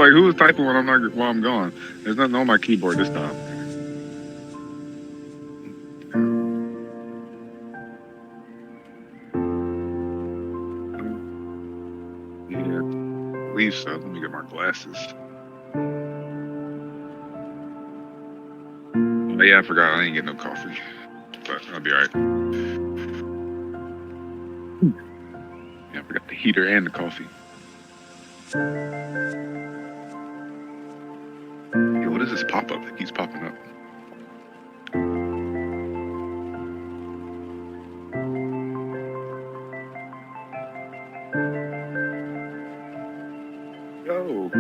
Like, who was typing when I'm gone? There's nothing on my keyboard this time. Yeah, I believe so. Let me get my glasses. Oh, yeah, I forgot. I didn't get no coffee, but I'll be all right. Yeah, I forgot the heater and the coffee. What is this pop-up that keeps popping up? Yo.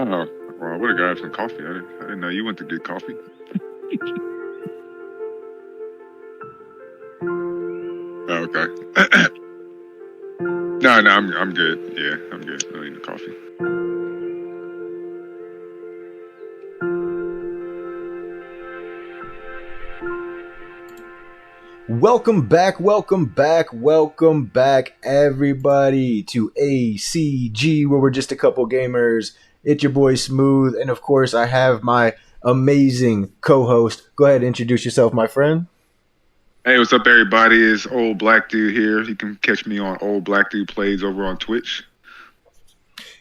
Oh, well, I would have got some coffee. I didn't know you went to get coffee. Oh, okay. No, I'm good. Yeah, I'm good. I don't need the coffee. Welcome back, everybody, to ACG, where we're just a couple gamers. It's your boy Smooth, and of course, I have my amazing co-host. Go ahead and introduce yourself, my friend. Hey, what's up, everybody? It's Old Black Dude here. You can catch me on Old Black Dude Plays over on Twitch.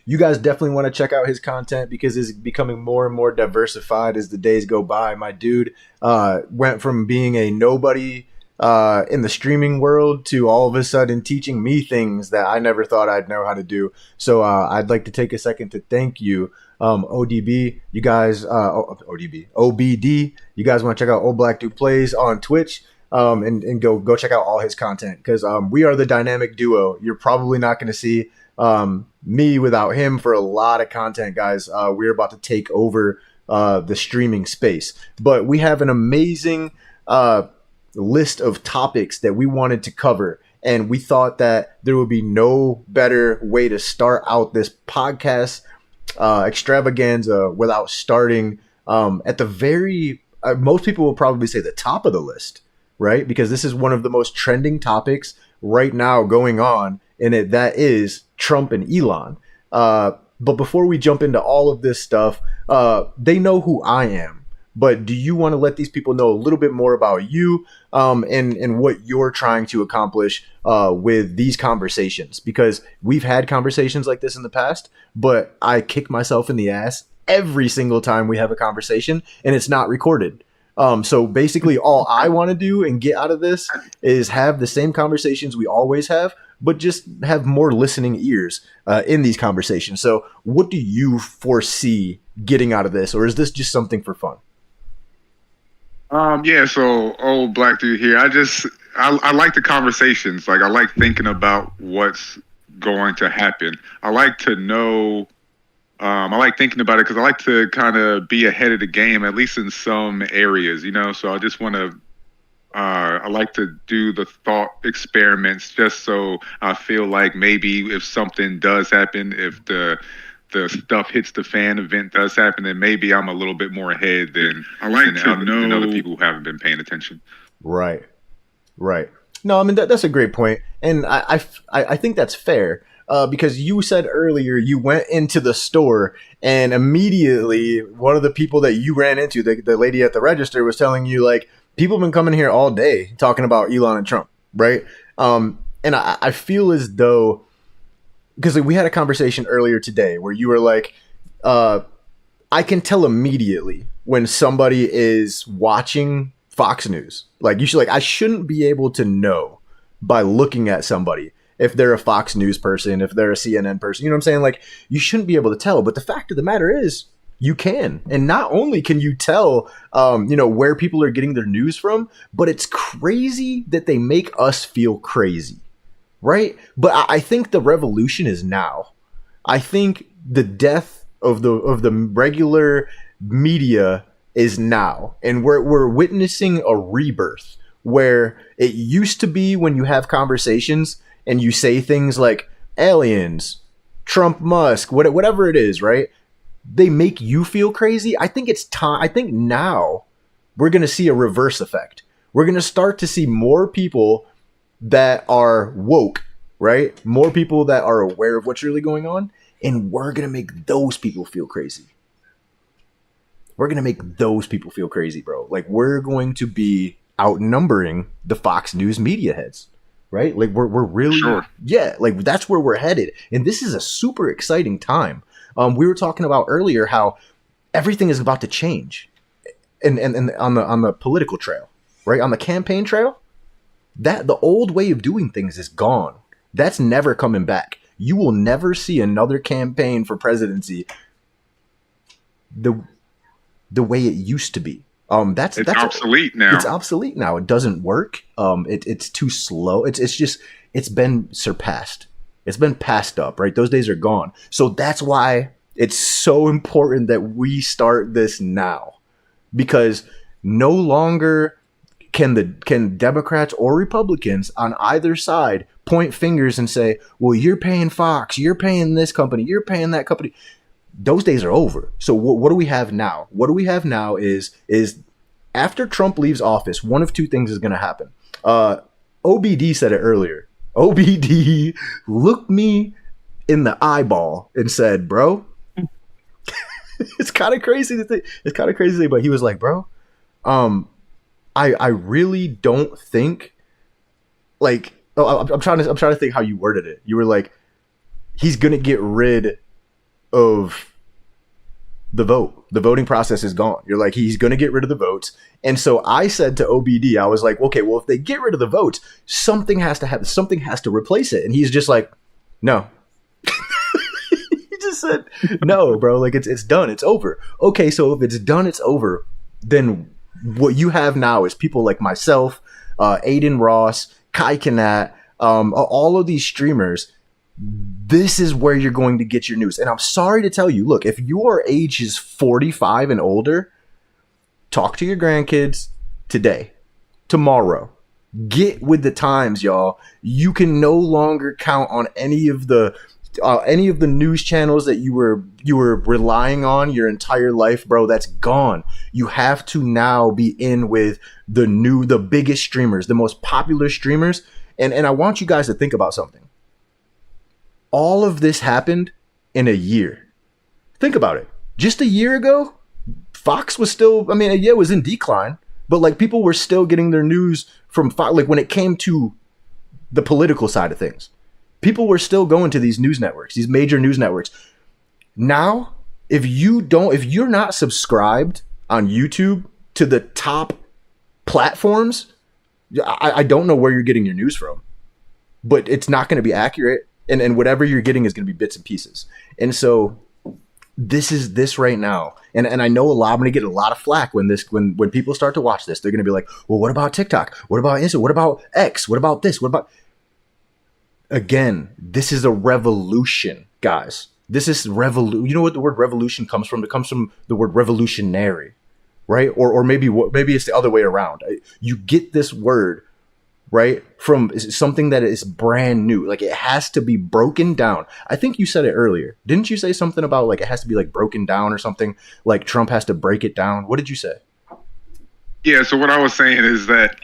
You guys definitely want to check out his content because it's becoming more and more diversified as the days go by. My dude went from being a nobody in the streaming world to all of a sudden teaching me things that I never thought I'd know how to do. So I'd like to take a second to thank you, ODB. You guys, OBD. You guys want to check out Old Black Dude Plays on Twitch. And go check out all his content because we are the dynamic duo. You're probably not going to see me without him for a lot of content, guys. We're about to take over the streaming space, but we have an amazing list of topics that we wanted to cover, And we thought that there would be no better way to start out this podcast extravaganza without starting at the very, most people will probably say the top of the list, right? Because this is one of the most trending topics right now going on, and that is Trump and Elon. But before we jump into all of this stuff, they know who I am. But do you want to let these people know a little bit more about you and what you're trying to accomplish with these conversations? Because we've had conversations like this in the past, but I kick myself in the ass every single time we have a conversation, and it's not recorded. So basically all I want to do and get out of this is have the same conversations we always have, but just have more listening ears in these conversations. So what do you foresee getting out of this? Or is this just something for fun? Yeah, so old black dude here. I like the conversations. Like I like thinking about what's going to happen. I like to know. I like thinking about it because I like to kind of be ahead of the game, at least in some areas, you know. So I just want to. I like to do the thought experiments just so I feel like maybe if something does happen, if the stuff hits the fan event does happen, then maybe I'm a little bit more ahead than than other people who haven't been paying attention. Right. No, I mean that's a great point, and I think that's fair because you said earlier you went into the store and immediately one of the people that you ran into, the lady at the register, was telling you like people have been coming here all day talking about Elon and Trump, right? And I feel as though, because we had a conversation earlier today where you were like, I can tell immediately when somebody is watching Fox News. Like I shouldn't be able to know by looking at somebody if they're a Fox News person, if they're a CNN person. You know what I'm saying? Like you shouldn't be able to tell. But the fact of the matter is, you can. And not only can you tell, where people are getting their news from, but it's crazy that they make us feel crazy. Right? But I think the revolution is now. I think the death of the regular media is now. And we're witnessing a rebirth where it used to be when you have conversations and you say things like aliens, Trump, Musk, whatever it is, right? They make you feel crazy. I think it's time. I think now we're going to see a reverse effect. We're going to start to see more people that are woke, right? More people that are aware of what's really going on. And we're going to make those people feel crazy. We're going to make those people feel crazy, bro. Like we're going to be outnumbering the Fox News media heads, right? Like we're really, sure. Yeah, like that's where we're headed. And this is a super exciting time. We were talking about earlier how everything is about to change and on the political trail, right? On the campaign trail. That the old way of doing things is gone. That's never coming back. You will never see another campaign for presidency the way it used to be. That's obsolete now. It's obsolete now. It doesn't work. It's too slow. It's been surpassed. It's been passed up, right? Those days are gone. So that's why it's so important that we start this now, because no longer can Democrats or Republicans on either side point fingers and say, well, you're paying Fox, you're paying this company, you're paying that company. Those days are over. So what do we have now? What do we have now is after Trump leaves office, one of two things is going to happen. OBD said it earlier. OBD looked me in the eyeball and said, bro, it's kind of crazy to think. It's kind of crazy, but he was like, bro, I really don't think, like, I'm trying to think how you worded it. You were like, he's gonna get rid of the vote. The voting process is gone. You're like, he's gonna get rid of the votes. And so I said to OBD, I was like, okay, well, if they get rid of the votes, something has to happen. Something has to replace it. And he's just like, no. He just said, no, bro. Like it's done. It's over. Okay, so if it's done, it's over. Then what you have now is people like myself, Aiden Ross, Kai Kanat, all of these streamers. This is where you're going to get your news. And I'm sorry to tell you, look, if your age is 45 and older, talk to your grandkids today, tomorrow. Get with the times, y'all. You can no longer count on any of the news channels that you were relying on your entire life, bro. That's gone. You have to now be in with the biggest streamers, the most popular streamers. And I want you guys to think about something. All of this happened in a year. Think about it. Just a year ago, Fox was still, I mean, yeah, it was in decline, but like people were still getting their news from Fox. Like when it came to the political side of things, people were still going to these news networks, these major news networks. Now, if you're not subscribed on YouTube to the top platforms, I don't know where you're getting your news from, but it's not going to be accurate. And whatever you're getting is going to be bits and pieces. And so this is this right now. And I know I'm going to get a lot of flack when people start to watch this. They're going to be like, well, what about TikTok? What about Insta? What about X? What about this? What about... Again, this is a revolution, guys. This is revolution. You know what the word revolution comes from? It comes from the word revolutionary, right? Or maybe it's the other way around. You get this word, right, from something that is brand new. Like it has to be broken down. I think you said it earlier. Didn't you say something about like it has to be like broken down or something? Like Trump has to break it down. What did you say? Yeah. So what I was saying is that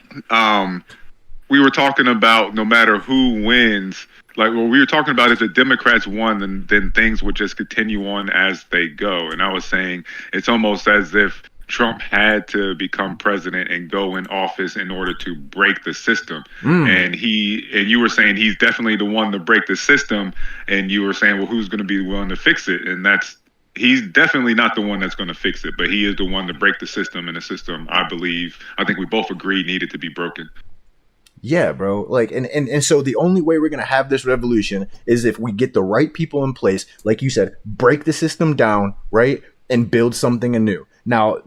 we were talking about no matter who wins, like what we were talking about, if the Democrats won, then things would just continue on as they go. And I was saying it's almost as if Trump had to become president and go in office in order to break the system. And you were saying he's definitely the one to break the system. And you were saying, well, who's going to be the one to fix it? And he's definitely not the one that's going to fix it, but he is the one to break the system. And the system, I think we both agree needed to be broken. Yeah, bro. Like, and so the only way we're going to have this revolution is if we get the right people in place, like you said, break the system down, right? And build something anew. Now,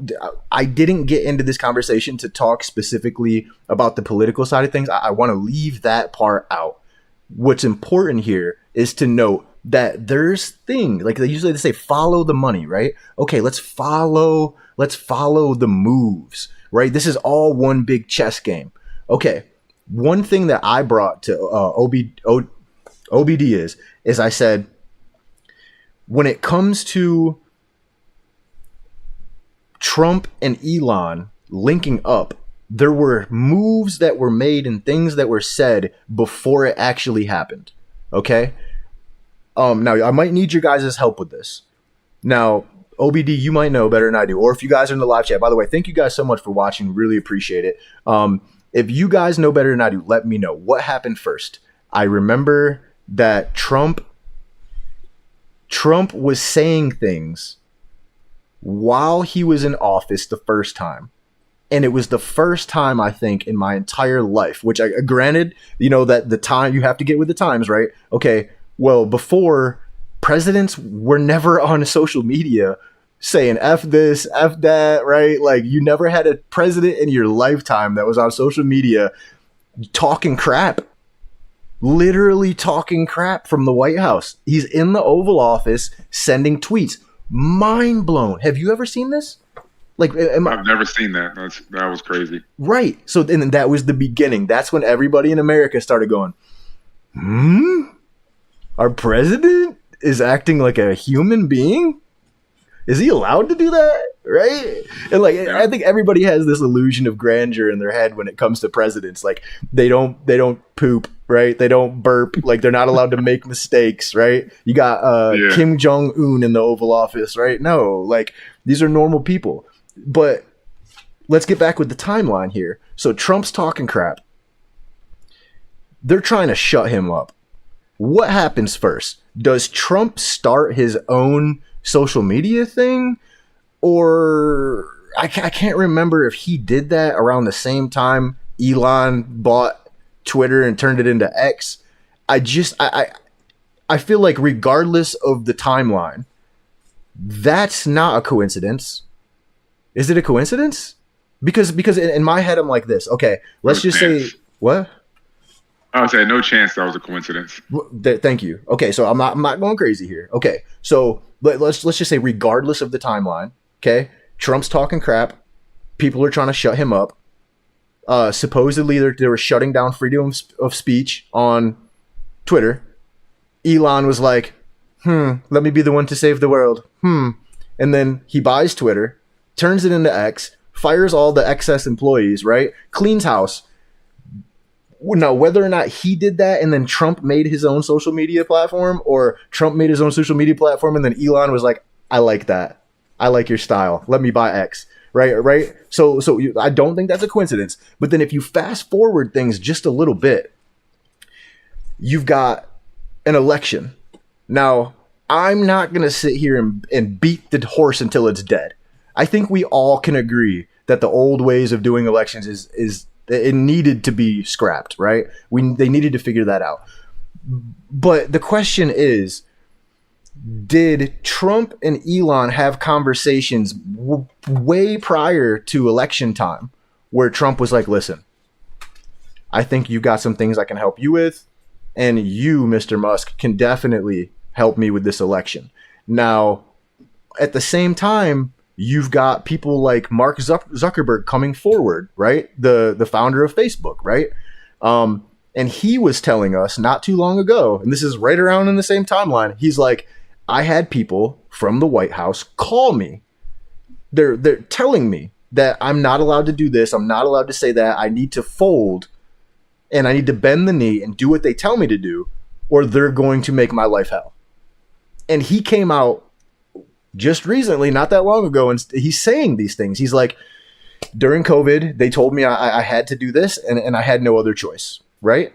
I didn't get into this conversation to talk specifically about the political side of things. I want to leave that part out. What's important here is to note that there's things, like they say, follow the money, right? Okay, let's follow the moves, right? This is all one big chess game. Okay. One thing that I brought to OBD is I said, when it comes to Trump and Elon linking up, there were moves that were made and things that were said before it actually happened. Okay? Now, I might need your guys' help with this. Now, OBD, you might know better than I do. Or if you guys are in the live chat, by the way, thank you guys so much for watching. Really appreciate it. If you guys know better than I do, let me know. What happened first? I remember that Trump was saying things while he was in office the first time. And it was the first time, I think, in my entire life, which granted, you know, that the time you have to get with the times, right? Okay, well, before, presidents were never on social media saying F this, F that, right? Like you never had a president in your lifetime that was on social media talking crap, literally talking crap from the White House. He's in the Oval Office sending tweets. Mind blown. Have you ever seen this? Like, I've never seen that. That was crazy. Right. So then that was the beginning. That's when everybody in America started going, our president is acting like a human being? Is he allowed to do that? Right? And like, yeah. I think everybody has this illusion of grandeur in their head when it comes to presidents. Like they don't poop, right? They don't burp. Like they're not allowed to make mistakes, right? You got Kim Jong-un in the Oval Office, right? No, like these are normal people. But let's get back with the timeline here. So Trump's talking crap. They're trying to shut him up. What happens first? Does Trump start his own social media thing? Or I can't remember if he did that around the same time Elon bought Twitter and turned it into X. I feel like regardless of the timeline, that's not a coincidence. Is it a coincidence? Because in my head I'm like this. Okay, let's just say what? I would say no chance that was a coincidence. Thank you. Okay, so I'm not going crazy here. Okay, so let's just say regardless of the timeline, okay, Trump's talking crap. People are trying to shut him up. supposedly they were shutting down freedom of speech on Twitter. Elon was like, let me be the one to save the world. And then he buys Twitter, turns it into X, fires all the excess employees, right? Cleans house. Now, whether or not he did that and then Trump made his own social media platform, or Trump made his own social media platform and then Elon was like, I like that. I like your style. Let me buy X. Right. So I don't think that's a coincidence. But then if you fast forward things just a little bit, you've got an election. Now, I'm not going to sit here and beat the horse until it's dead. I think we all can agree that the old ways of doing elections is it needed to be scrapped, right? They needed to figure that out. But the question is, did Trump and Elon have conversations way prior to election time where Trump was like, listen, I think you got some things I can help you with, and you, Mr. Musk, can definitely help me with this election. Now, at the same time, you've got people like Mark Zuckerberg coming forward, right? The founder of Facebook, right? And he was telling us not too long ago, and this is right around in the same timeline, he's like, I had people from the White House call me. They're telling me that I'm not allowed to do this. I'm not allowed to say that. I need to fold and I need to bend the knee and do what they tell me to do, or they're going to make my life hell. And he came out just recently, not that long ago, and he's saying these things. He's like, during COVID, they told me I had to do this and I had no other choice, right?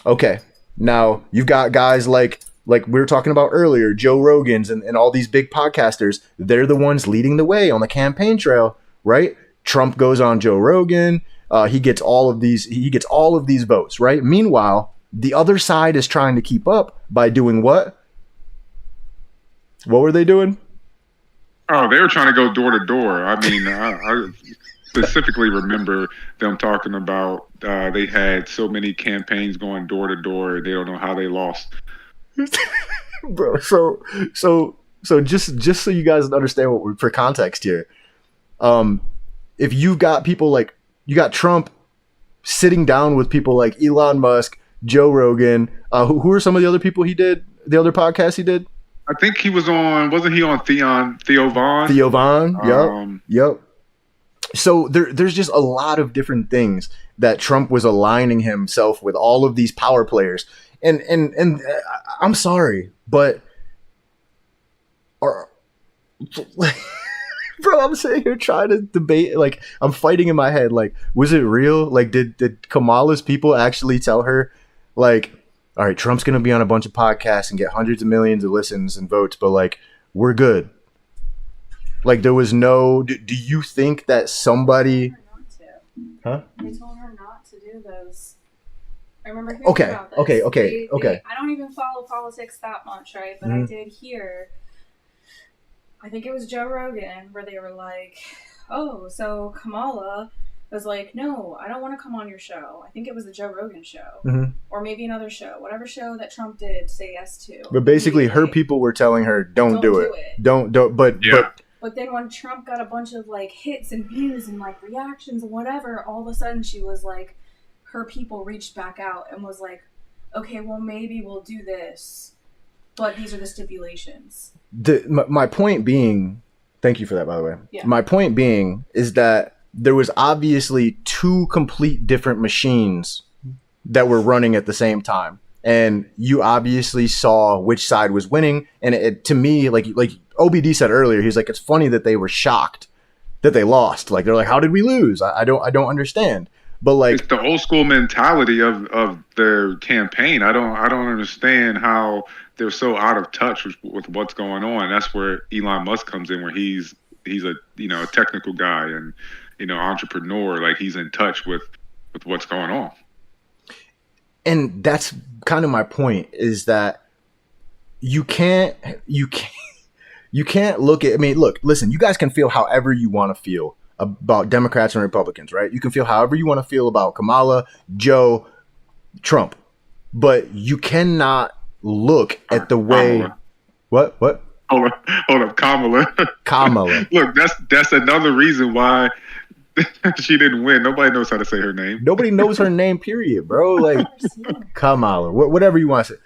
Okay. Now, you've got guys like we were talking about earlier, Joe Rogan's and all these big podcasters. They're the ones leading the way on the campaign trail, right? Trump goes on Joe Rogan. He gets all of these votes, right? Meanwhile, the other side is trying to keep up by doing what? What were they doing? Oh, they were trying to go door to door. I mean, I specifically remember them talking about they had so many campaigns going door to door. They don't know how they lost. Bro, so just so you guys understand what we're for context here, if you've got people like, you got Trump sitting down with people like Elon Musk, Joe Rogan, who are some of the other people he did, the other podcasts he did? I think he was on, wasn't he on Theo Vaughn? Theo Vaughn, yep. So there's just a lot of different things that Trump was aligning himself with all of these power players. And I'm sorry, but bro, I'm sitting here trying to debate, like, I'm fighting in my head, like, was it real? Like, did Kamala's people actually tell her, like, all right, Trump's gonna be on a bunch of podcasts and get hundreds of millions of listens and votes, but like, we're good? Like, there was no, do you think that somebody, huh? They told her not to do those. I remember hearing about this. Okay. I don't even follow politics that much, right? But I did hear, I think it was Joe Rogan, where they were like, oh, so Kamala was like, no, I don't want to come on your show. I think it was the Joe Rogan show. Or maybe another show. Whatever show that Trump did say yes to. But basically, her people were telling her, don't do it. Don't, but then when Trump got a bunch of like hits and views and like reactions and whatever, all of a sudden she was like, her people reached back out and was like, okay, well, maybe we'll do this, but these are the stipulations. My point being, thank you for that, by the way. Yeah. My point being is that there was obviously two complete different machines that were running at the same time. And you obviously saw which side was winning. And it, to me, like OBD said earlier, he's like, it's funny that they were shocked that they lost. Like, they're like, how did we lose? I don't understand. But like, it's the old school mentality of their campaign. I don't understand how they're so out of touch with what's going on. That's where Elon Musk comes in, where he's a a technical guy and entrepreneur. Like, he's in touch with what's going on. And that's kind of my point, is that you can't look at, listen, you guys can feel however you want to feel about Democrats and Republicans, right? You can feel however you want to feel about Kamala, Joe, Trump, but you cannot look at the way. Kamala. What? Hold up, Kamala. Kamala. Look, that's another reason why She didn't win. Nobody knows how to say her name. Nobody knows her name, period, bro. Like, Kamala, whatever you want to say.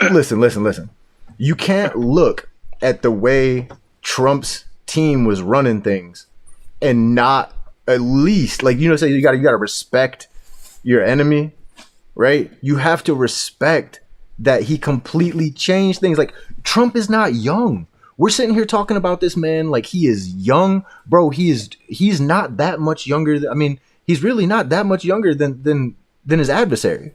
Listen. You can't look at the way Trump's team was running things and not at least, like, say you gotta respect your enemy, right? You have to respect that he completely changed things. Like, Trump is not young. We're sitting here talking about this man like he is young, bro. He's not that much younger. He's really not that much younger than his adversary.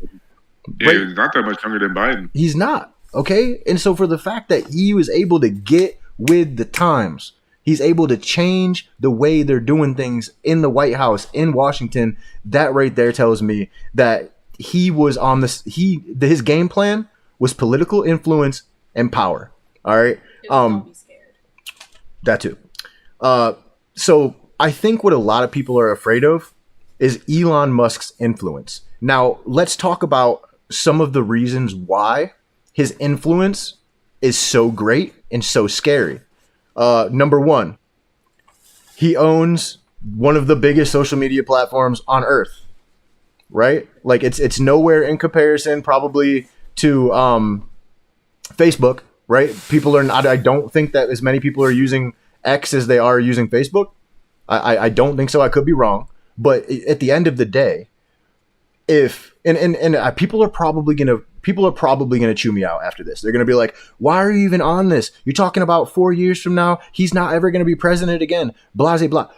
Yeah, right? He's not that much younger than Biden. He's not, okay? And so for the fact that he was able to get with the times, he's able to change the way they're doing things in the White House, in Washington, that right there tells me that he was on this. His game plan was political influence and power. All right. Don't be scared. That too. So I think what a lot of people are afraid of is Elon Musk's influence. Now, let's talk about some of the reasons why his influence is so great and so scary. Number one, he owns one of the biggest social media platforms on earth, right? Like, it's nowhere in comparison probably to Facebook, right? People are not, I don't think that as many people are using X as they are using Facebook. I don't think so. I could be wrong. But at the end of the day, people are probably gonna chew me out after this. They're gonna be like, "Why are you even on this? You're talking about 4 years from now, he's not ever gonna be president again." Blah blah blah.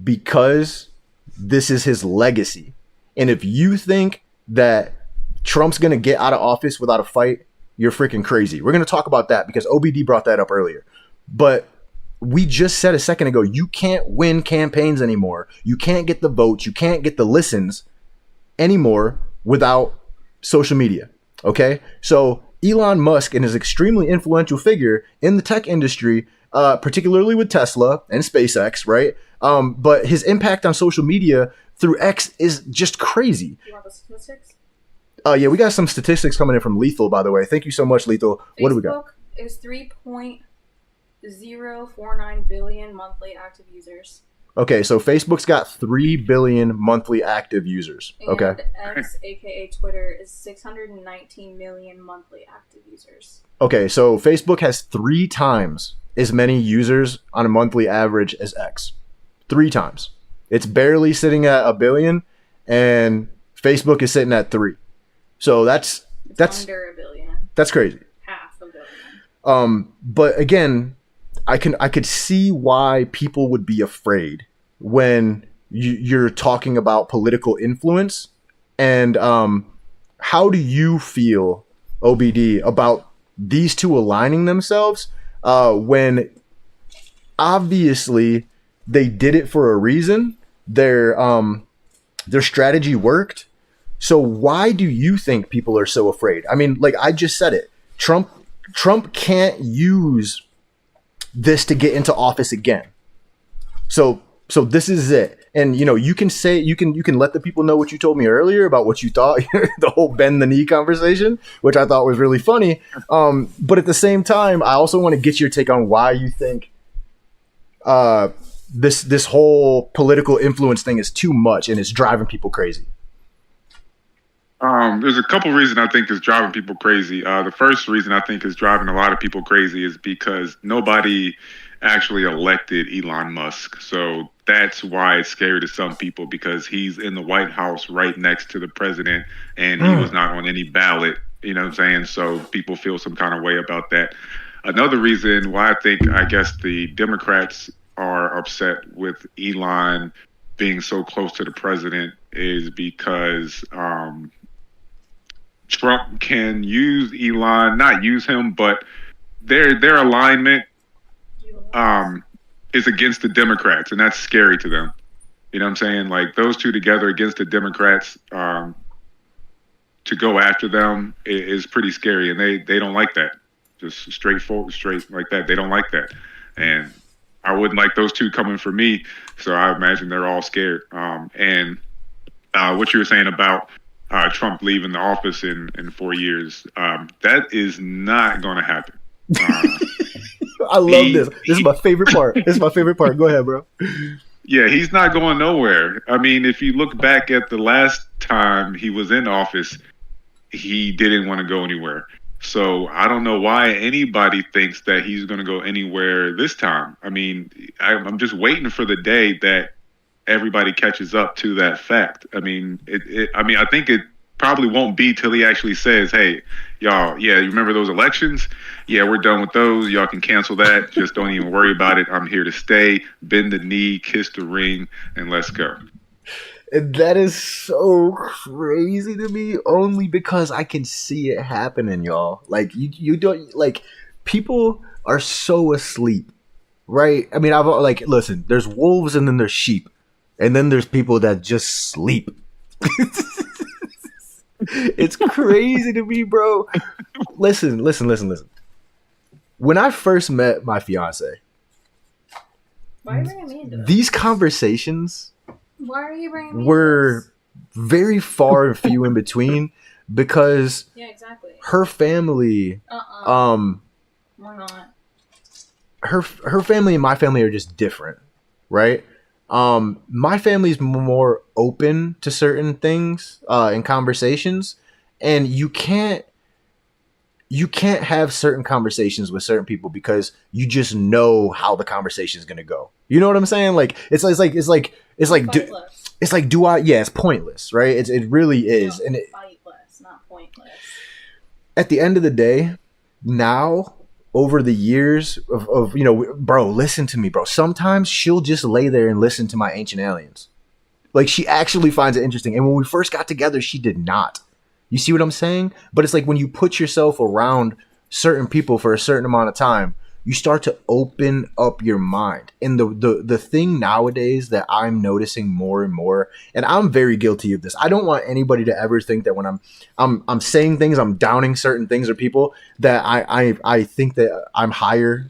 Because this is his legacy, and if you think that Trump's gonna get out of office without a fight, you're freaking crazy. We're gonna talk about that because OBD brought that up earlier, but we just said a second ago, you can't win campaigns anymore. You can't get the votes. You can't get the listens anymore without social media. Okay. So Elon Musk and his extremely influential figure in the tech industry, particularly with Tesla and SpaceX, right? But his impact on social media through X is just crazy. You want the statistics? Yeah, we got some statistics coming in from Lethal, by the way. Thank you so much, Lethal. What do we got? Facebook is 3.049 billion monthly active users. Okay, so Facebook's got 3 billion monthly active users. Okay. And X, aka Twitter, is 619 million monthly active users. Okay, so Facebook has 3 times as many users on a monthly average as X. 3 times. It's barely sitting at 1 billion, and Facebook is sitting at 3. So that's under 1 billion. That's crazy. Half a billion. But again, I could see why people would be afraid when you're talking about political influence. And how do you feel, OBD, about these two aligning themselves when obviously they did it for a reason? Their strategy worked. So why do you think people are so afraid? I mean, like I just said it, Trump can't use this to get into office again. So this is it. And you can say, you can let the people know what you told me earlier about what you thought, the whole bend the knee conversation, which I thought was really funny. But at the same time, I also want to get your take on why you think this whole political influence thing is too much and it's driving people crazy. There's a couple reasons I think is driving people crazy. The first reason I think is driving a lot of people crazy is because nobody actually elected Elon Musk. So that's why it's scary to some people, because he's in the White House right next to the president and he was not on any ballot. You know what I'm saying? So people feel some kind of way about that. Another reason why I guess the Democrats are upset with Elon being so close to the president is because Trump can use Elon, not use him, but their alignment is against the Democrats, and that's scary to them. You know what I'm saying? Like those two together against the Democrats to go after them is pretty scary, and they don't like that. Just straight like that. They don't like that, and I wouldn't like those two coming for me. So I imagine they're all scared. And what you were saying about Trump leaving the office in 4 years, that is not going to happen. I love this. This is my favorite part. Go ahead, bro. Yeah, he's not going nowhere. I mean, if you look back at the last time he was in office, he didn't want to go anywhere. So I don't know why anybody thinks that he's going to go anywhere this time. I mean, I'm just waiting for the day that everybody catches up to that fact. I mean, I think it probably won't be till he actually says, "Hey, y'all, yeah, you remember those elections? Yeah, we're done with those. Y'all can cancel that. Just don't even worry about it. I'm here to stay. Bend the knee, kiss the ring, and let's go." And that is so crazy to me, only because I can see it happening, y'all. Like you don't like people are so asleep, right? I mean, I've like listen. There's wolves and then there's sheep, and then there's people that just sleep. It's crazy to me, bro. Listen. When I first met my fiance, Why are you bringing me into this? these conversations Why are you bringing me were into very far and few in between because this? Yeah, exactly. her family, We're not. her family and my family are just different, right? My family's more open to certain things in conversations, and you can't have certain conversations with certain people because you just know how the conversation is gonna go. You know what I'm saying? Like it's like do I? Yeah, it's pointless, right? It really is, No, and fightless, not pointless. at the end of the day, now over the years of bro, listen to me, bro. Sometimes she'll just lay there and listen to my Ancient Aliens. Like she actually finds it interesting. And when we first got together, she did not. You see what I'm saying? But it's like when you put yourself around certain people for a certain amount of time, you start to open up your mind. And the thing nowadays that I'm noticing more and more, and I'm very guilty of this. I don't want anybody to ever think that when I'm saying things, I'm downing certain things or people that I think that I'm higher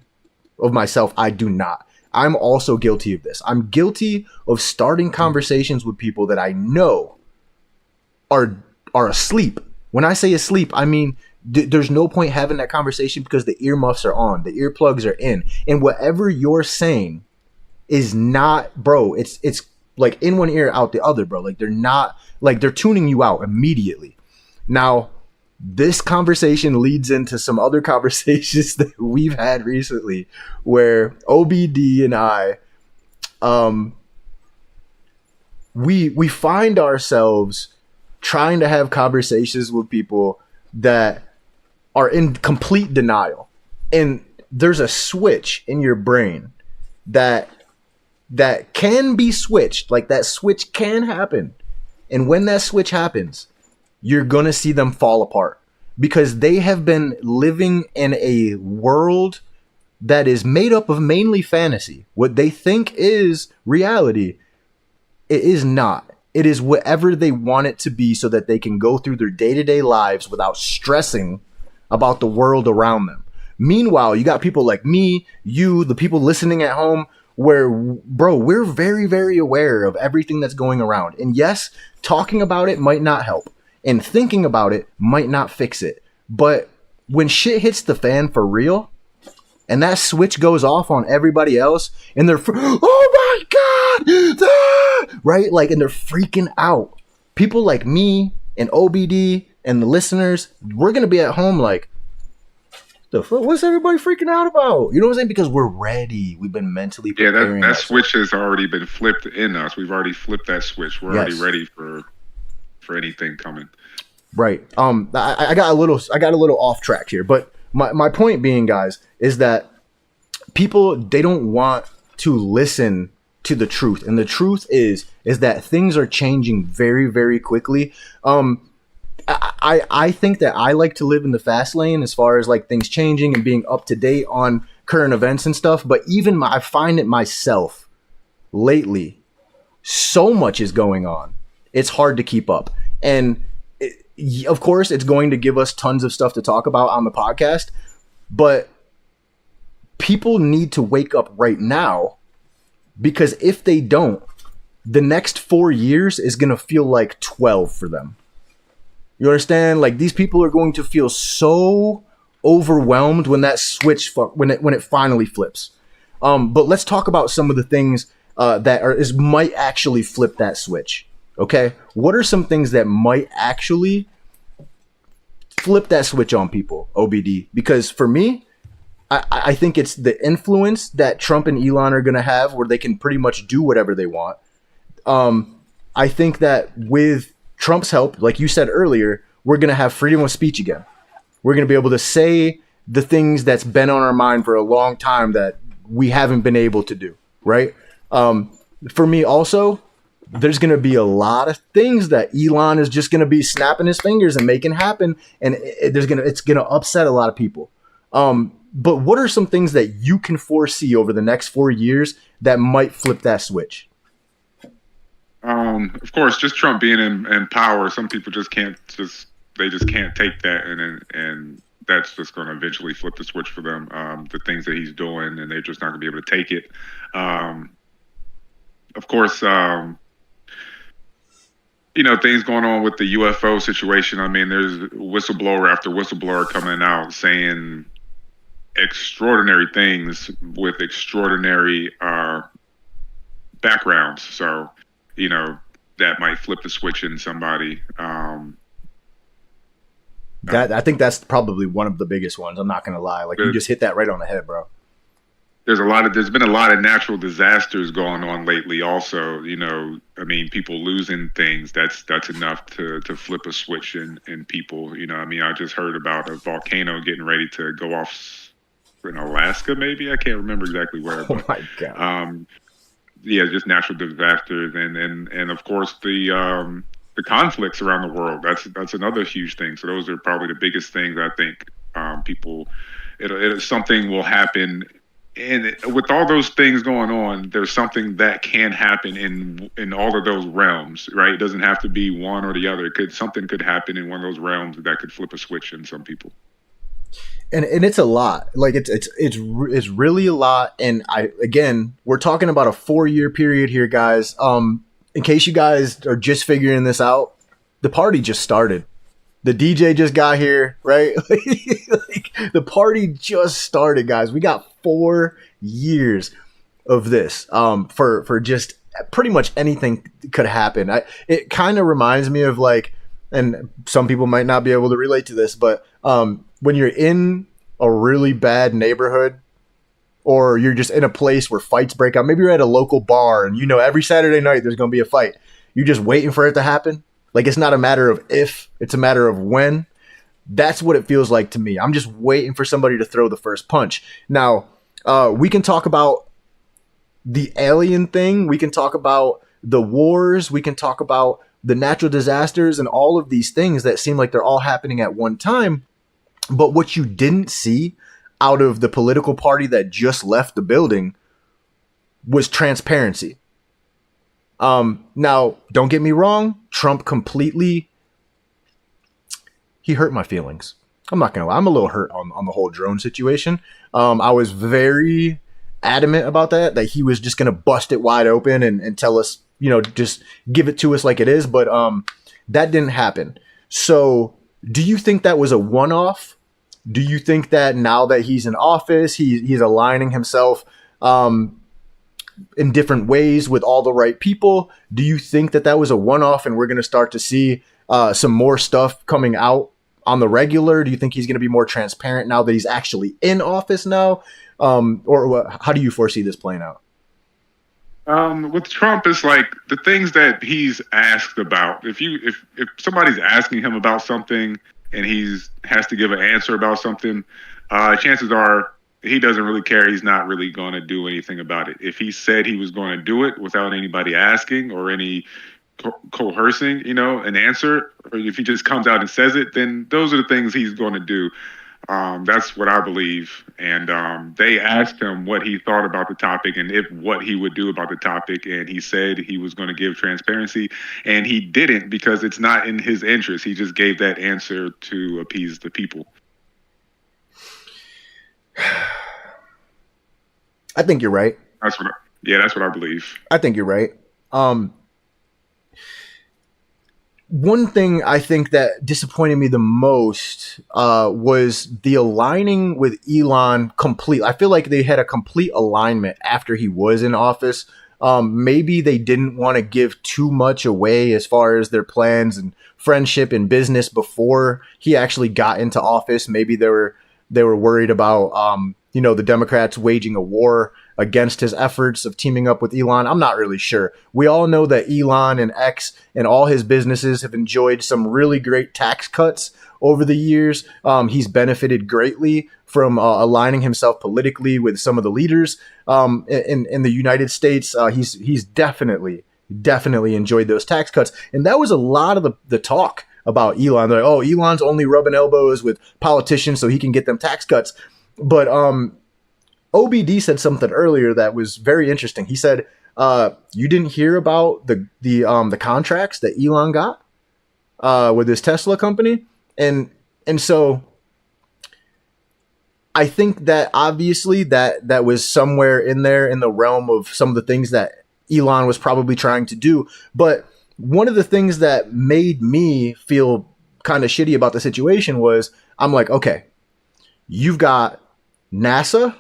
of myself. I do not. I'm also guilty of this. I'm guilty of starting conversations with people that I know are asleep. When I say asleep, I mean there's no point having that conversation because the earmuffs are on, the earplugs are in, and whatever you're saying is not, bro. It's like in one ear, out the other, bro. Like they're not, like they're tuning you out immediately. Now, this conversation leads into some other conversations that we've had recently, where OBD and I, we find ourselves trying to have conversations with people that are in complete denial, and there's a switch in your brain that can be switched. Like that switch can happen, and when that switch happens, you're gonna see them fall apart because they have been living in a world that is made up of mainly fantasy. What they think is reality, it is not. It is whatever they want it to be so that they can go through their day-to-day lives without stressing about the world around them. Meanwhile, you got people like me, you, the people listening at home, where, bro, we're very, very aware of everything that's going around. And yes, talking about it might not help, and thinking about it might not fix it. But when shit hits the fan for real, and that switch goes off on everybody else, and they're, oh my God, ah! Right? Like, and they're freaking out. People like me and OBD and the listeners, we're going to be at home like, the fuck, what's everybody freaking out about? You know what I'm saying? Because we're ready. We've been mentally preparing. Yeah, that switch has already been flipped in us. We've already flipped that switch. We're already ready for anything coming. Right. I got a little off track here, but my point being, guys, is that people, they don't want to listen to the truth, and the truth is that things are changing very, very quickly. I think that I like to live in the fast lane as far as like things changing and being up to date on current events and stuff. But even I find it myself lately, so much is going on. It's hard to keep up. And of course, it's going to give us tons of stuff to talk about on the podcast. But people need to wake up right now, because if they don't, the next 4 years is going to feel like 12 for them. You understand? Like, these people are going to feel so overwhelmed when that switch, when it finally flips. But let's talk about some of the things might actually flip that switch? Okay, what are some things that might actually flip that switch on people, OBD? Because for me, I think it's the influence that Trump and Elon are going to have, where they can pretty much do whatever they want. I think that with Trump's help, like you said earlier, we're going to have freedom of speech again. We're going to be able to say the things that's been on our mind for a long time that we haven't been able to do, right? For me also, there's going to be a lot of things that Elon is just going to be snapping his fingers and making happen, and it's going to upset a lot of people. But what are some things that you can foresee over the next 4 years that might flip that switch? Of course, just Trump being in power, some people just can't take that, and that's just going to eventually flip the switch for them. The things that he's doing, and they're just not going to be able to take it. Of course, things going on with the UFO situation. I mean, there's whistleblower after whistleblower coming out saying extraordinary things with extraordinary backgrounds. So, that might flip the switch in somebody. I think that's probably one of the biggest ones. I'm not going to lie. Like, you just hit that right on the head, bro. There's been a lot of natural disasters going on lately also. People losing things. That's enough to flip a switch in people. I just heard about a volcano getting ready to go off in Alaska, maybe. I can't remember exactly where. Oh my God. Just natural disasters, and of course the conflicts around the world. That's another huge thing. So those are probably the biggest things I think something will happen. And with all those things going on, there's something that can happen in all of those realms, right? It doesn't have to be one or the other. Something could happen in one of those realms that could flip a switch in some people. And it's a lot. Like it's really a lot. And we're talking about a 4-year period here, guys. In case you guys are just figuring this out, the party just started. The DJ just got here, right? The party just started, guys. We got 4 years of this. For just pretty much anything could happen. It kind of reminds me of and some people might not be able to relate to this, but when you're in a really bad neighborhood, or you're just in a place where fights break out, maybe you're at a local bar and every Saturday night there's going to be a fight. You're just waiting for it to happen. Like, it's not a matter of if, it's a matter of when. That's what it feels like to me. I'm just waiting for somebody to throw the first punch. Now, we can talk about the alien thing. We can talk about the wars. We can talk about the natural disasters and all of these things that seem like they're all happening at one time. But what you didn't see out of the political party that just left the building was transparency. Now, don't get me wrong. Trump he hurt my feelings. I'm not going to lie. I'm a little hurt on the whole drone situation. I was very adamant about that he was just going to bust it wide open and tell us, just give it to us like it is. But that didn't happen. So do you think that was a one-off? Do you think that now that he's in office, he's aligning himself in different ways with all the right people? Do you think that was a one-off and we're going to start to see some more stuff coming out on the regular? Do you think he's going to be more transparent now that he's actually in office now? Or how do you foresee this playing out? With Trump, it's like the things that he's asked about. If somebody's asking him about something and has to give an answer about something, chances are he doesn't really care. He's not really going to do anything about it. If he said he was going to do it without anybody asking or any coercing, an answer, or if he just comes out and says it, then those are the things he's going to do. That's what I believe. And they asked him what he thought about the topic and what he would do about the topic. And he said he was going to give transparency, and he didn't because it's not in his interest. He just gave that answer to appease the people. I think you're right. That's what I believe. I think you're right. One thing I think that disappointed me the most was the aligning with Elon complete. I feel like they had a complete alignment after he was in office. Maybe they didn't want to give too much away as far as their plans and friendship and business before he actually got into office. Maybe they were worried about the Democrats waging a war against his efforts of teaming up with Elon. I'm not really sure. We all know that Elon and X and all his businesses have enjoyed some really great tax cuts over the years. He's benefited greatly from aligning himself politically with some of the leaders in the United States. He's definitely enjoyed those tax cuts. And that was a lot of the talk about Elon. They're like, oh, Elon's only rubbing elbows with politicians so he can get them tax cuts. But OBD said something earlier that was very interesting. He said, you didn't hear about the contracts that Elon got with his Tesla company? And so I think that obviously that was somewhere in there in the realm of some of the things that Elon was probably trying to do. But one of the things that made me feel kind of shitty about the situation was I'm like, okay, you've got NASA,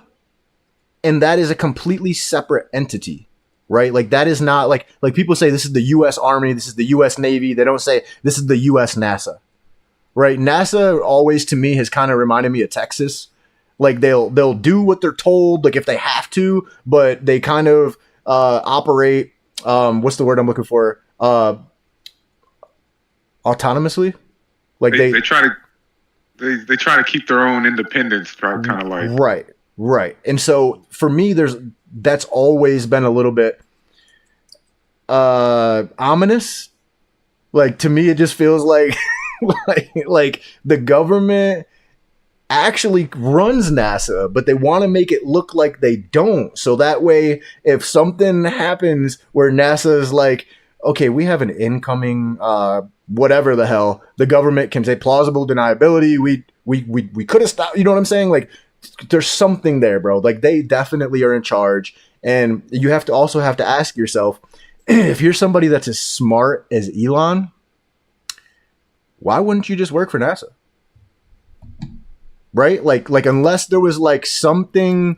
and that is a completely separate entity, right? Like that is not like people say this is the U.S. Army, this is the U.S. Navy. They don't say this is the U.S. NASA, right? NASA always to me has kind of reminded me of Texas. Like they'll do what they're told, like if they have to, but they kind of operate. What's the word I'm looking for? Autonomously. Like they try to keep their own independence, kind of like right. And so for me, that's always been a little bit ominous. Like to me, it just feels like like the government actually runs NASA, but they want to make it look like they don't. So that way, if something happens where NASA is like, okay, we have an incoming whatever the hell, the government can say plausible deniability. We could have stopped. You know what I'm saying? Like there's something there, bro. Like they definitely are in charge. And you have to ask yourself, if you're somebody that's as smart as Elon, why wouldn't you just work for NASA? Right? Like unless there was like something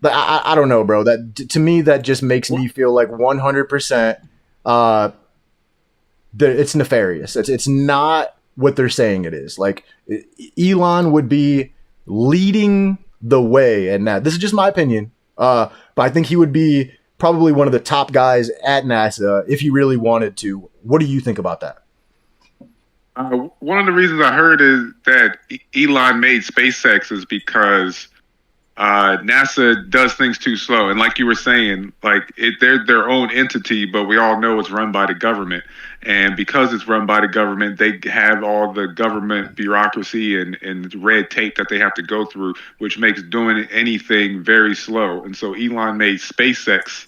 that I don't know, bro. That to me, that just makes me feel like 100% it's nefarious. It's not what they're saying it is. Like Elon would be leading the way, and this is just my opinion. But I think he would be probably one of the top guys at NASA if he really wanted to. What do you think about that? One of the reasons I heard is that Elon made SpaceX is because NASA does things too slow. And like you were saying, like they're their own entity, but we all know it's run by the government. And because it's run by the government, they have all the government bureaucracy and red tape that they have to go through, which makes doing anything very slow. And so Elon made SpaceX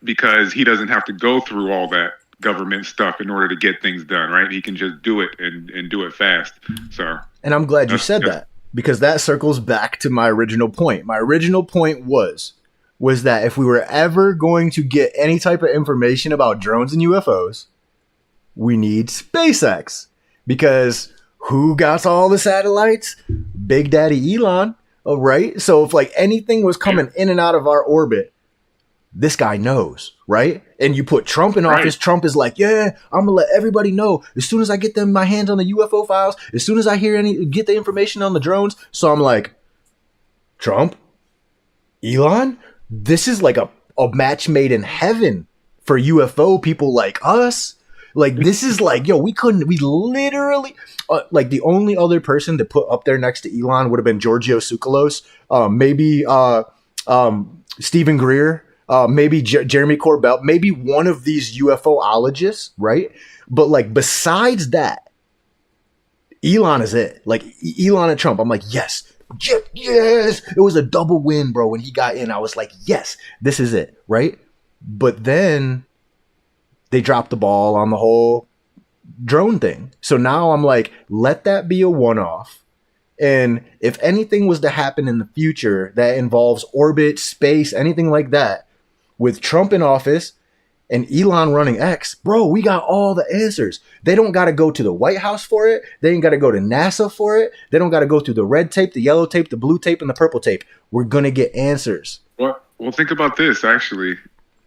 because he doesn't have to go through all that government stuff in order to get things done, right? He can just do it and do it fast. So, and I'm glad you said that, because that circles back to my original point. My original point was that if we were ever going to get any type of information about drones and UFOs, we need SpaceX, because who got all the satellites? Big Daddy Elon, right? So if like anything was coming in and out of our orbit, this guy knows, right? And you put Trump in office. Right. Trump is like, yeah, I'm gonna let everybody know as soon as I get my hands on the UFO files, as soon as I get the information on the drones. So I'm like, Trump, Elon, this is like a match made in heaven for UFO people like us. Like this is like, yo, we literally like the only other person to put up there next to Elon would have been Giorgio Tsoukalos, maybe Stephen Greer. Maybe Jeremy Corbell, maybe one of these UFOologists, right? But like besides that, Elon is it. Like Elon and Trump, I'm like, yes. It was a double win, bro. When he got in, I was like, yes, this is it, right? But then they dropped the ball on the whole drone thing. So now I'm like, let that be a one-off. And if anything was to happen in the future that involves orbit, space, anything like that, with Trump in office and Elon running X, bro, we got all the answers. They don't got to go to the White House for it. They ain't got to go to NASA for it. They don't got to go through the red tape, the yellow tape, the blue tape, and the purple tape. We're going to get answers. Well, think about this, actually.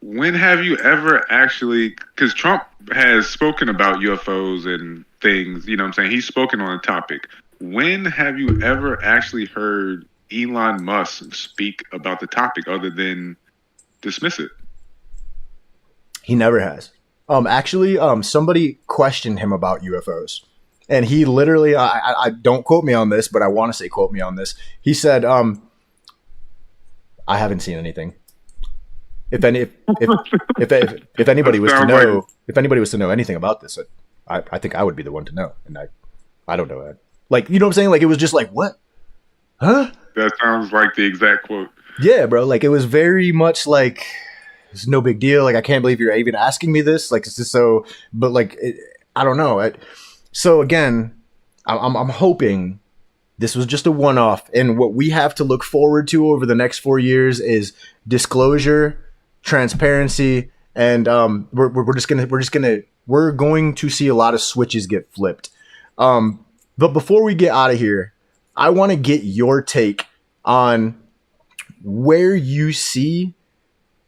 when have you ever actually? Because Trump has spoken about UFOs and things. You know what I'm saying? He's spoken on the topic. When have you ever actually heard Elon Musk speak about the topic other than dismiss it? He never has. Actually, somebody questioned him about UFOs, and he literally, I don't quote me on this, but I want to say quote me on this. He said, "I haven't seen anything. If anybody was to know, like, if anybody was to know anything about this, I think I would be the one to know, and I don't know that. Like, you know what I'm saying? Like, it was just like, what? Huh? that sounds like the exact quote. Yeah, bro. Like, it was very much like, it's no big deal. Like, I can't believe you're even asking me this. Like, it's just so, but like, I don't know. So again, I'm hoping this was just a one-off, and what we have to look forward to over the next 4 years is disclosure, transparency, and we're going to see a lot of switches get flipped. But before we get out of here, I want to get your take on where you see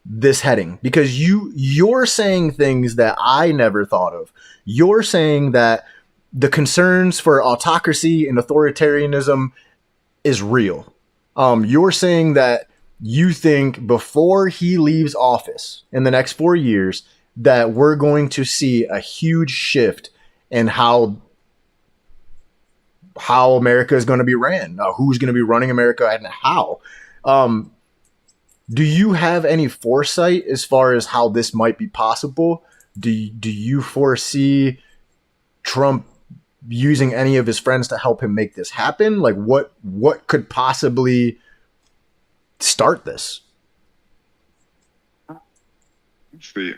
this heading, because you're saying things that I never thought of. You're saying that the concerns for autocracy and authoritarianism is real. You're saying that you think before he leaves office in the next 4 years that we're going to see a huge shift in how America is going to be ran, who's going to be running America, and how. Do you have any foresight as far as how this might be possible? Do you foresee Trump using any of his friends to help him make this happen? Like, what could possibly start this? Let's see.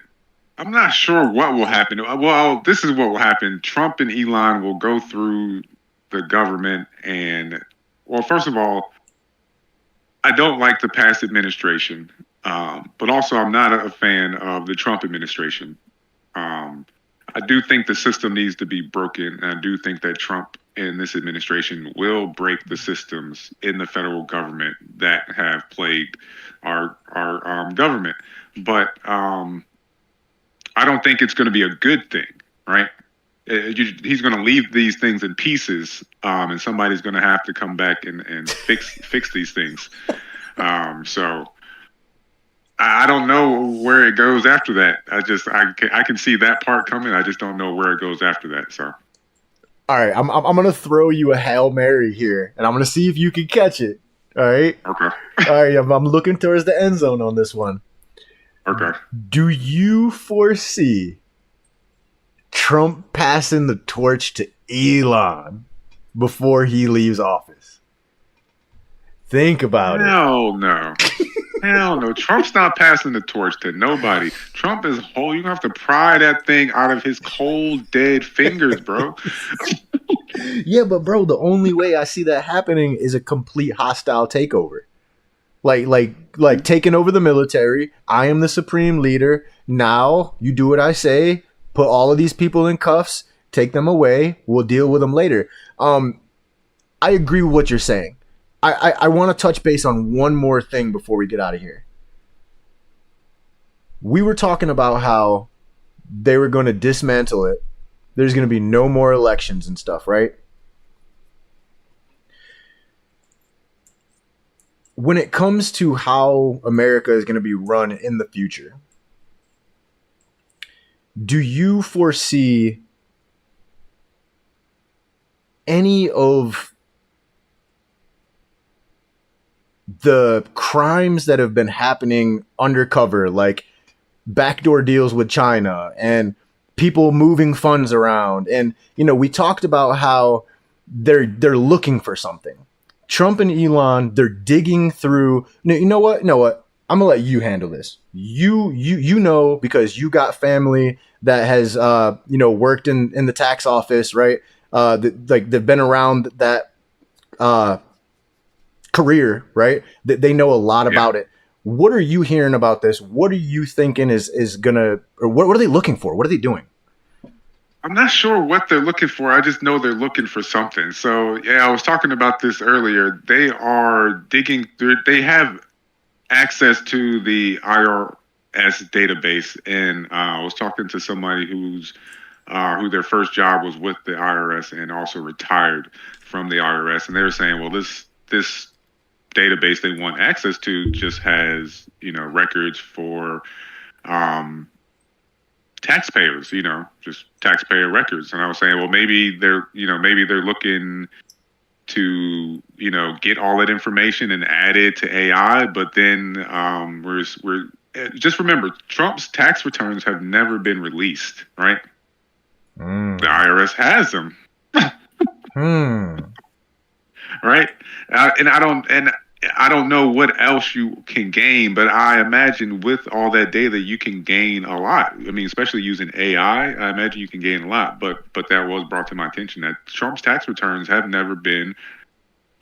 I'm not sure what will happen. Well, this is what will happen. Trump and Elon will go through the government and, well, first of all, I don't like the past administration, but also I'm not a fan of the Trump administration. I do think the system needs to be broken, and I do think that Trump and this administration will break the systems in the federal government that have plagued our government. But I don't think it's going to be a good thing, right? He's going to leave these things in pieces, and somebody's going to have to come back and fix these things. So I don't know where it goes after that. I can see that part coming. I just don't know where it goes after that. So, all right, I'm gonna throw you a Hail Mary here, and I'm gonna see if you can catch it. All right. Okay. All right. I'm looking towards the end zone on this one. Okay. Do you foresee Trump passing the torch to Elon before he leaves office? Think about it. Hell no. Hell no. Trump's not passing the torch to nobody. Trump is whole. You have to pry that thing out of his cold, dead fingers, bro. Yeah, but bro, the only way I see that happening is a complete hostile takeover. Like taking over the military. I am the supreme leader. Now you do what I say. Put all of these people in cuffs. Take them away. We'll deal with them later. I agree with what you're saying. I want to touch base on one more thing before we get out of here. We were talking about how they were going to dismantle it. There's going to be no more elections and stuff, right? When it comes to how America is going to be run in the future, do you foresee any of the crimes that have been happening undercover, like backdoor deals with China and people moving funds around? And, you know, we talked about how they're looking for something. Trump and Elon, they're digging through. You know what? I'm gonna let you handle this. You know, because you got family that has worked in the tax office, right? They've been around that career, right? They know a lot about it. What are you hearing about this? What are you thinking is gonna, or what are they looking for? What are they doing? I'm not sure what they're looking for. I just know they're looking for something. So, yeah, I was talking about this earlier. They are digging through, they have access to the IRS database, and I was talking to somebody who their first job was with the IRS and also retired from the IRS, and they were saying, well, this database they want access to just has records for taxpayers, just taxpayer records. And I was saying, well, maybe they're looking to get all that information and add it to AI, but then we're just remember, Trump's tax returns have never been released, right? The IRS has them. Right? And I don't know what else you can gain, but I imagine with all that data, you can gain a lot. I mean, especially using AI, I imagine you can gain a lot. But that was brought to my attention that Trump's tax returns have never been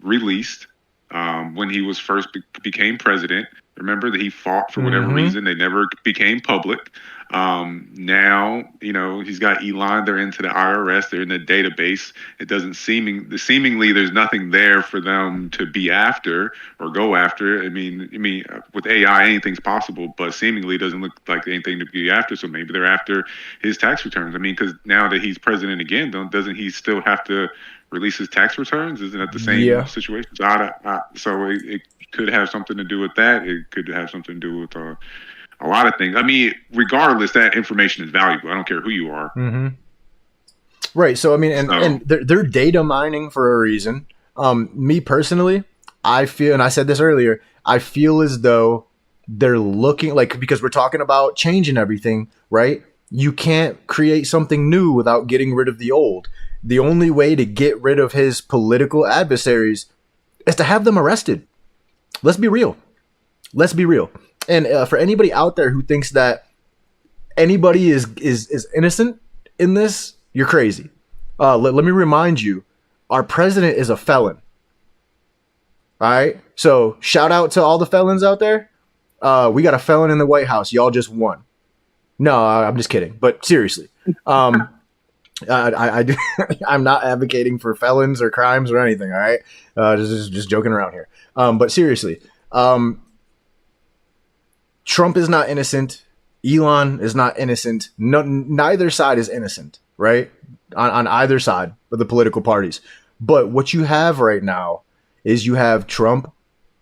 released. When he was first became president, remember that he fought for whatever reason. They never became public. Now, he's got ELON. They're into the IRS. They're in the database. It doesn't seemingly there's nothing there for them to be after or go after. I mean, with AI, anything's possible, but seemingly it doesn't look like anything to be after. So maybe they're after his tax returns. I mean, because now that he's president again, doesn't he still have to release his tax returns? Isn't that the same situation? So it could have something to do with that. It could have something to do with a lot of things. I mean, regardless, that information is valuable. I don't care who you are. Right. So, I mean, and they're data mining for a reason. Me personally, I feel, and I said this earlier, I feel as though they're looking because we're talking about changing everything, right? You can't create something new without getting rid of the old. The only way to get rid of his political adversaries is to have them arrested. Let's be real. And for anybody out there who thinks that anybody is innocent in this, you're crazy. Let me remind you, our president is a felon. All right? So shout out to all the felons out there. We got a felon in the White House. Y'all just won. No, I'm just kidding. But seriously, I'm not advocating for felons or crimes or anything. All right? Just joking around here. But seriously, Trump is not innocent. Elon is not innocent. No, neither side is innocent, right? On either side of the political parties. But what you have right now is you have Trump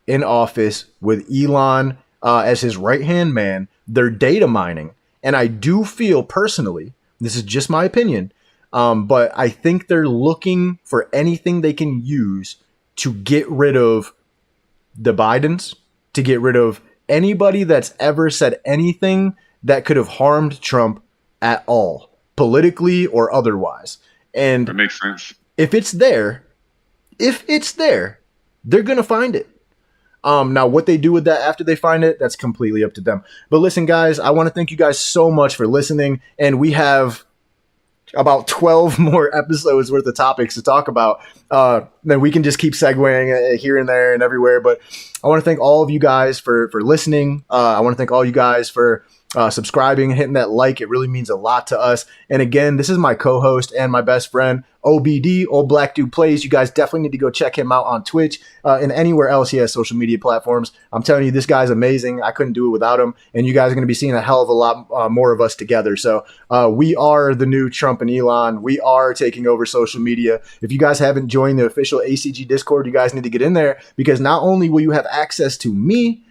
in office with Elon as his right-hand man. They're data mining. And I do feel personally, this is just my opinion, but I think they're looking for anything they can use to get rid of the Bidens, to get rid of anybody that's ever said anything that could have harmed Trump at all, politically or otherwise. And that makes sense. If it's there, they're going to find it. Now, what they do with that after they find it, that's completely up to them. But listen, guys, I want to thank you guys so much for listening. And we have about 12 more episodes worth of topics to talk about. Then we can just keep segueing here and there and everywhere. But I want to thank all of you guys for listening. I want to thank all you guys for subscribing, hitting that like. It really means a lot to us. And again, this is my co-host and my best friend, OBD, Old Black Dude Plays. You guys definitely need to go check him out on Twitch and anywhere else he has social media platforms. I'm telling you, this guy's amazing. I couldn't do it without him. And you guys are going to be seeing a hell of a lot more of us together. So we are the new Trump and Elon. We are taking over social media. If you guys haven't joined the official ACG Discord, you guys need to get in there, because not only will you have access to me,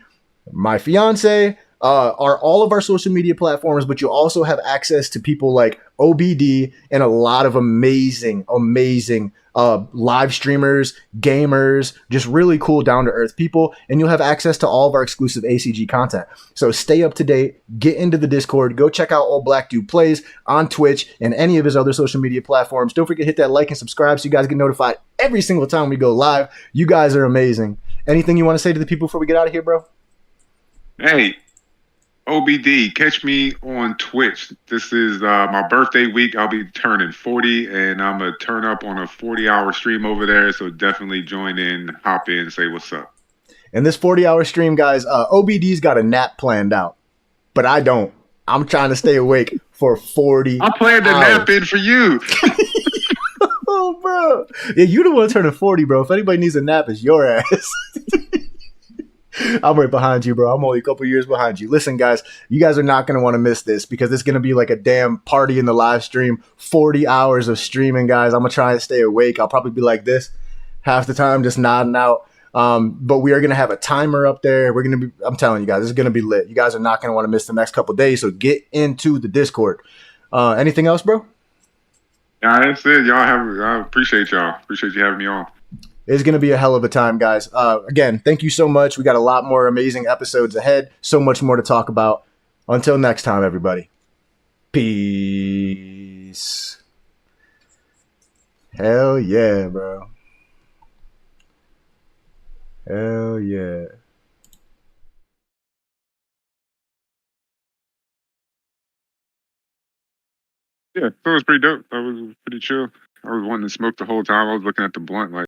my fiance, are all of our social media platforms, but you'll also have access to people like OBD and a lot of amazing live streamers, gamers, just really cool, down-to-earth people, and you'll have access to all of our exclusive ACG content. So stay up to date, get into the Discord, go check out Old Black Dude Plays on Twitch and any of his other social media platforms. Don't forget to hit that like and subscribe so you guys get notified every single time we go live. You guys are amazing. Anything you want to say to the people before we get out of here, bro? Hey, OBD, catch me on Twitch. This is my birthday week. I'll be turning 40, and I'm going to turn up on a 40-hour stream over there. So definitely join in, hop in, say what's up. And this 40-hour stream, guys, OBD's got a nap planned out, but I don't. I'm trying to stay awake for 40 I'm planning to nap in for you. Oh, bro. Yeah, you the one turning 40, bro. If anybody needs a nap, it's your ass. I'm right behind you, bro. I'm only a couple years behind you. Listen, guys, you guys are not going to want to miss this because it's going to be like a damn party in the live stream. 40 hours of streaming, guys. I'm going to try and stay awake. I'll probably be like this half the time, just nodding out. But we are going to have a timer up there. We're going to be, I'm telling you guys, this is going to be lit. You guys are not going to want to miss the next couple days. So get into the Discord. Anything else, bro? Yeah, that's it. I appreciate y'all. Appreciate you having me on. It's going to be a hell of a time, guys. Again, thank you so much. We got a lot more amazing episodes ahead. So much more to talk about. Until next time, everybody. Peace. Hell yeah, bro. Hell yeah. Yeah, so it was pretty dope. That was pretty chill. I was wanting to smoke the whole time. I was looking at the blunt like.